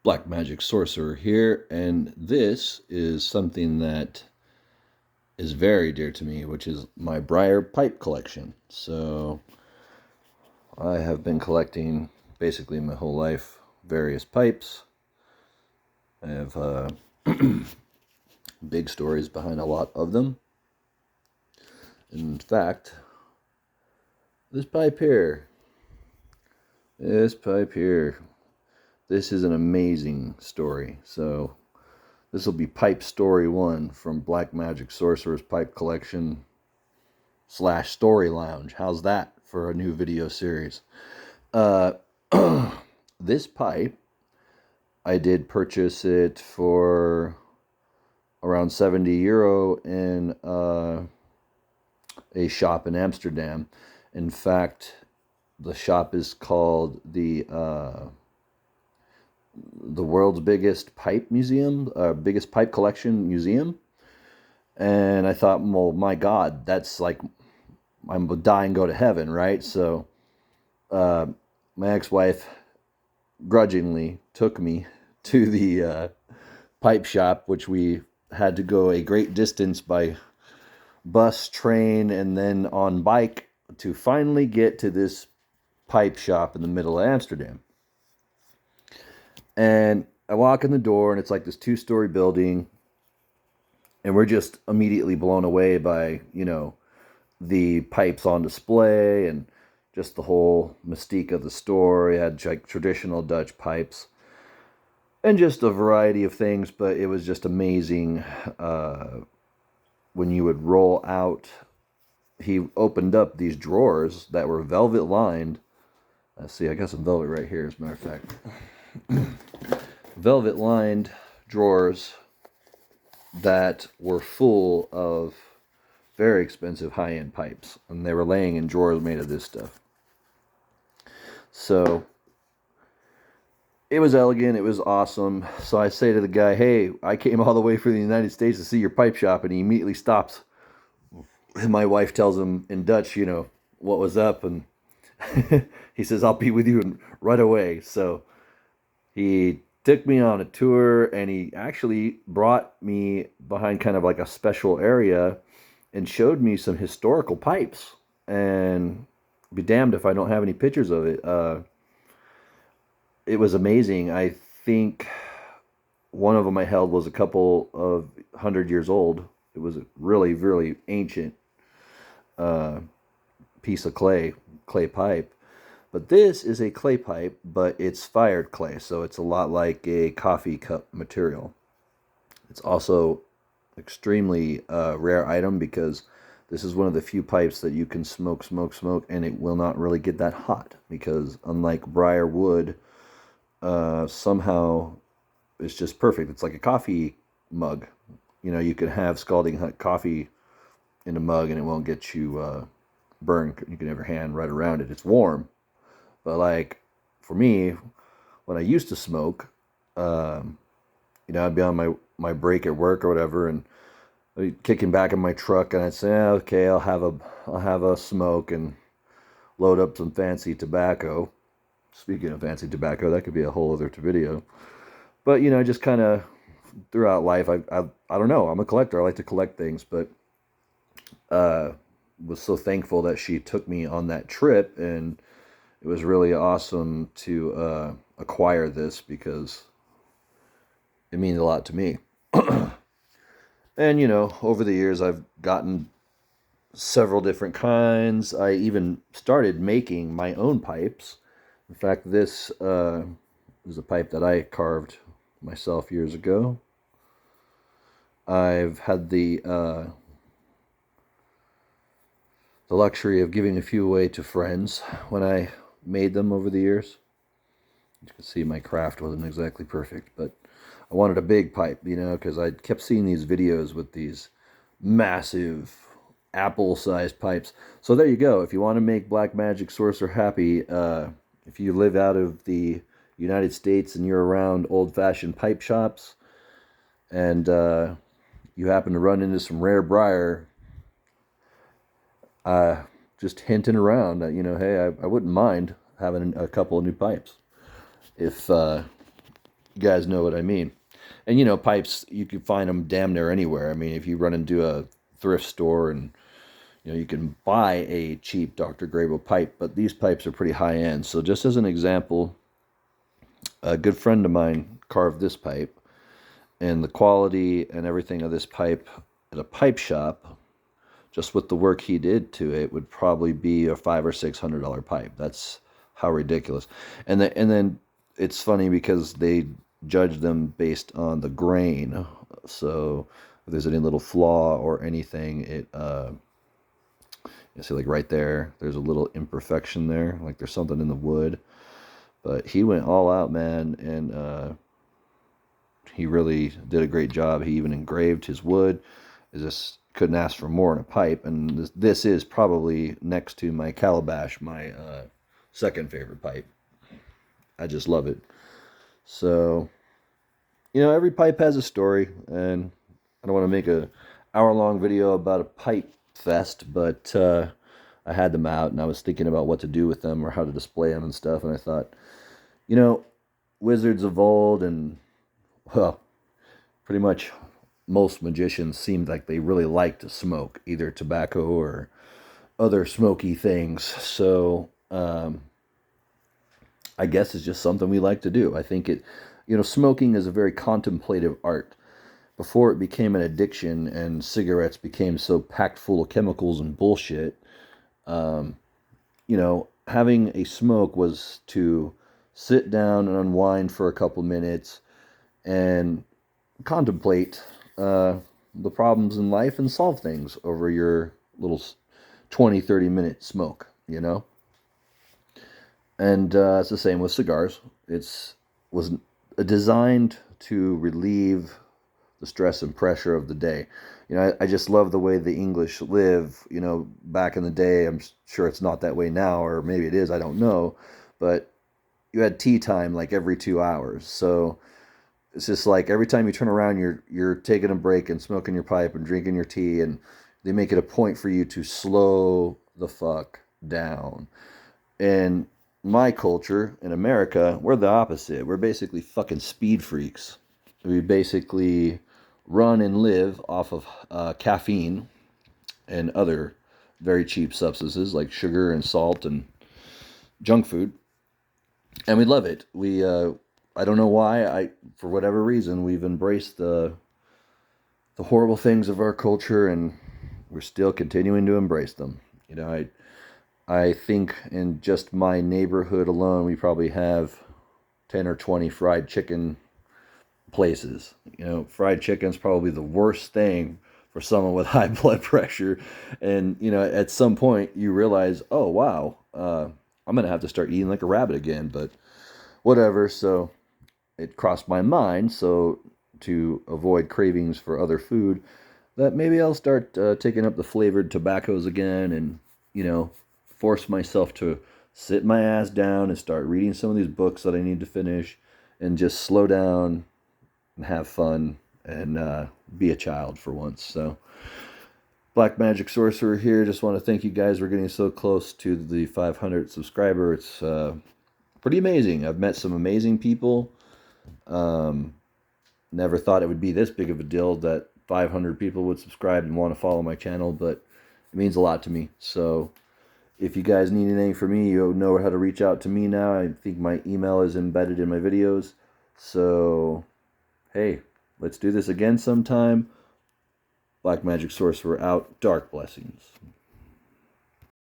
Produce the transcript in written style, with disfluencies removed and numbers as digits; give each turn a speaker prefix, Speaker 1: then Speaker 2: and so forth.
Speaker 1: Black Magic Sorcerer here, and this is something that is very dear to me, which is my Briar Pipe collection. So I have been collecting basically my whole life various pipes. I have big stories behind a lot of them. In fact, this pipe here, this pipe here, this is an amazing story. So this will be Pipe Story 1 from Black Magic Sorcerer's Pipe Collection / Story Lounge. How's that for a new video series? This pipe, I did purchase it for around €70 in a shop in Amsterdam. In fact, the shop is called the world's biggest pipe museum, biggest pipe collection museum. And I thought, well, my God, that's like, I'm dying to go to heaven, right? So my ex-wife grudgingly took me to the pipe shop, which we had to go a great distance by bus, train, and then on bike to finally get to this pipe shop in the middle of Amsterdam. And I walk in the door, and it's like this 2-story building, and we're just immediately blown away by, the pipes on display and just the whole mystique of the store. It had like traditional Dutch pipes and just a variety of things, but it was just amazing when you would roll out. He opened up these drawers that were velvet lined. Let's see, I got some velvet right here, as a matter of fact. Velvet lined drawers that were full of very expensive high-end pipes, and they were laying in drawers made of this stuff. So it was elegant, it was awesome. So I say to the guy, hey, I came all the way from the United States to see your pipe shop, and he immediately stops. And my wife tells him in Dutch, what was up, and he says, I'll be with you right away. So he took me on a tour, and he actually brought me behind kind of like a special area and showed me some historical pipes. And be damned if I don't have any pictures of it. It was amazing. I think one of them I held was a couple of 100 years old. It was a really, really ancient piece of clay pipe. But this is a clay pipe, but it's fired clay, so it's a lot like a coffee cup material. It's also extremely rare item because this is one of the few pipes that you can smoke, and it will not really get that hot, because unlike briar wood, somehow it's just perfect. It's like a coffee mug. You can have scalding hot coffee in a mug and it won't get you burned. You can have your hand right around it. It's warm. But like for me, when I used to smoke, I'd be on my break at work or whatever, and I'd be kicking back in my truck, and I'd say, okay, I'll have a smoke and load up some fancy tobacco. Speaking of fancy tobacco, that could be a whole other video. But just kind of throughout life, I don't know. I'm a collector. I like to collect things, but was so thankful that she took me on that trip, and it was really awesome to acquire this because it means a lot to me. And, over the years, I've gotten several different kinds. I even started making my own pipes. In fact, this is a pipe that I carved myself years ago. I've had the luxury of giving a few away to friends when I made them over the years. You can see my craft wasn't exactly perfect, but I wanted a big pipe, because I kept seeing these videos with these massive apple-sized pipes. So there you go. If you want to make Black Magic Sorcerer happy, if you live out of the United States and you're around old-fashioned pipe shops, and you happen to run into some rare briar, just hinting around that, hey, I wouldn't mind having a couple of new pipes. If You guys know what I mean. And you know, pipes, you can find them damn near anywhere. I mean, if you run into a thrift store and you know, you can buy a cheap Dr. Grable pipe, but these pipes are pretty high end. So just as an example, a good friend of mine carved this pipe, and the quality and everything of this pipe at a pipe shop, just with the work he did to it, would probably be a $500 or $600 pipe. That's how ridiculous. And then it's funny because they judge them based on the grain. So if there's any little flaw or anything, you see like right there, there's a little imperfection there, like there's something in the wood. But he went all out, man, and he really did a great job. He even engraved his wood. I just couldn't ask for more in a pipe. And this is probably next to my calabash, my second favorite pipe. I just love it. So, you know, every pipe has a story, and I don't want to make a hour-long video about a pipe fest, but I had them out, and I was thinking about what to do with them or how to display them and stuff, and I thought, you know, wizards of old and, well, pretty much most magicians seemed like they really liked to smoke, either tobacco or other smoky things. So I guess it's just something we like to do. I think you know, smoking is a very contemplative art. Before it became an addiction and cigarettes became so packed full of chemicals and bullshit, you know, having a smoke was to sit down and unwind for a couple minutes and contemplate the problems in life and solve things over your little 20-30 minute smoke, you know? And it's the same with cigars. It's was designed to relieve the stress and pressure of the day. You know, I just love the way the English live. You know, back in the day, I'm sure it's not that way now, or maybe it is, I don't know. But you had tea time like every 2 hours. So it's just like every time you turn around, you're taking a break and smoking your pipe and drinking your tea, and they make it a point for you to slow the fuck down. And my culture in America, we're the opposite. We're basically fucking speed freaks. We basically run and live off of caffeine and other very cheap substances like sugar and salt and junk food, and we love it. I don't know why. For whatever reason, we've embraced the horrible things of our culture, and we're still continuing to embrace them. You know, I think in just my neighborhood alone, we probably have 10 or 20 fried chicken places. You know, fried chicken's probably the worst thing for someone with high blood pressure. And, you know, at some point you realize, oh, wow, I'm going to have to start eating like a rabbit again. But whatever. So it crossed my mind. So to avoid cravings for other food, that maybe I'll start taking up the flavored tobaccos again and, you know, force myself to sit my ass down and start reading some of these books that I need to finish and just slow down and have fun and be a child for once. So, Black Magic Sorcerer here. Just want to thank you guys. We're getting so close to the 500 subscriber. It's pretty amazing. I've met some amazing people. Never thought it would be this big of a deal that 500 people would subscribe and want to follow my channel, but it means a lot to me. So if you guys need anything from me, you know how to reach out to me now. I think my email is embedded in my videos. So, hey, let's do this again sometime. Black Magic Sorcerer out. Dark blessings.